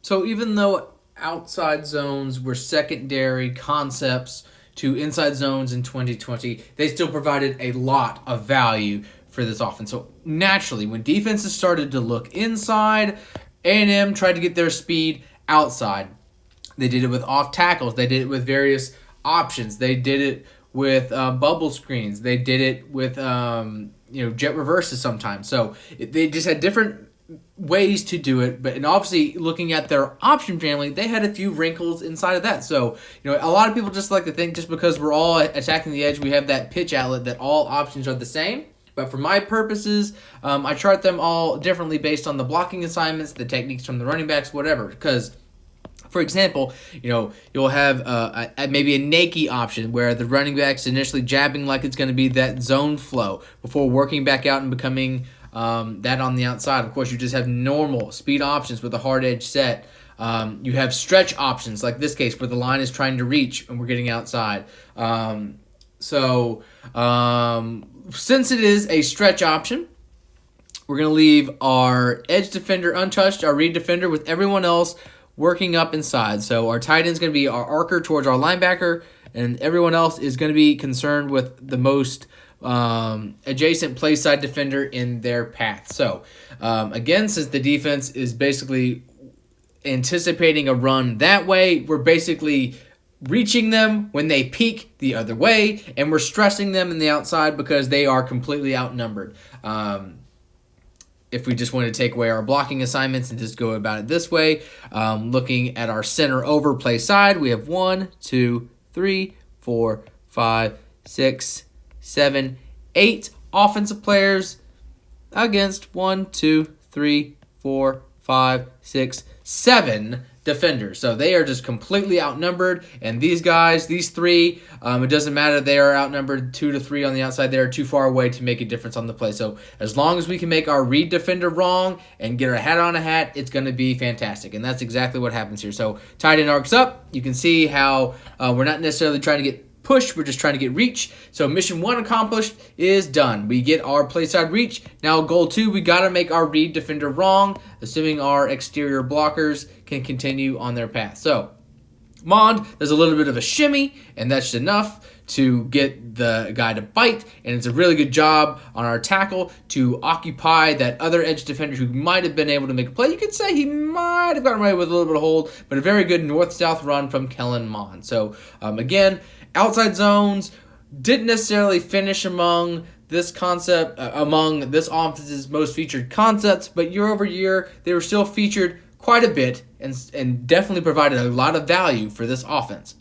So even though outside zones were secondary concepts to inside zones in 2020, they still provided a lot of value for this offense. So naturally, when defenses started to look inside, A&M tried to get their speed outside. They did it with off tackles. They did it with various options. They did it with bubble screens. They did it with jet reverses sometimes. So they just had different ways to do it, and obviously looking at their option family, they had a few wrinkles inside of that. So a lot of people just like to think just because we're all attacking the edge, we have that pitch outlet, that all options are the same. But for my purposes, I chart them all differently based on the blocking assignments, the techniques from the running backs, whatever. Because, for example, you'll have maybe a naked option where the running back's initially jabbing like it's going to be that zone flow before working back out and becoming that on the outside. Of course, you just have normal speed options with a hard edge set. You have stretch options, like this case, where the line is trying to reach and we're getting outside. Since it is a stretch option, we're going to leave our edge defender untouched, our read defender, with everyone else working up inside. So our tight end is going to be our archer towards our linebacker, and everyone else is going to be concerned with the most adjacent play side defender in their path. So again, since the defense is basically anticipating a run that way, we're basically reaching them when they peek the other way, and we're stressing them in the outside because they are completely outnumbered. If we just want to take away our blocking assignments and just go about it this way, looking at our center over play side, we have 1, 2, 3, 4, 5, 6, 7, 8 offensive players against 1, 2, 3, 4, 5, 6, 7 defenders. So they are just completely outnumbered, and these guys, these three, it doesn't matter, they are outnumbered 2 to 3 on the outside. They are too far away to make a difference on the play. So as long as we can make our read defender wrong and get our hat on a hat, it's going to be fantastic, and that's exactly what happens here. So tight end arcs up. You can see how we're not necessarily trying to get push, we're just trying to get reach. So mission 1 accomplished is done. We get our play side reach. Now goal 2, we got to make our read defender wrong, assuming our exterior blockers can continue on their path. So Mond does a little bit of a shimmy, and that's enough to get the guy to bite, and it's a really good job on our tackle to occupy that other edge defender who might have been able to make a play. You could say he might have gotten away with a little bit of hold, but a very good north-south run from Kellen Mond. So again, outside zones didn't necessarily finish among this concept, among this offense's most featured concepts, but year over year, they were still featured quite a bit and definitely provided a lot of value for this offense.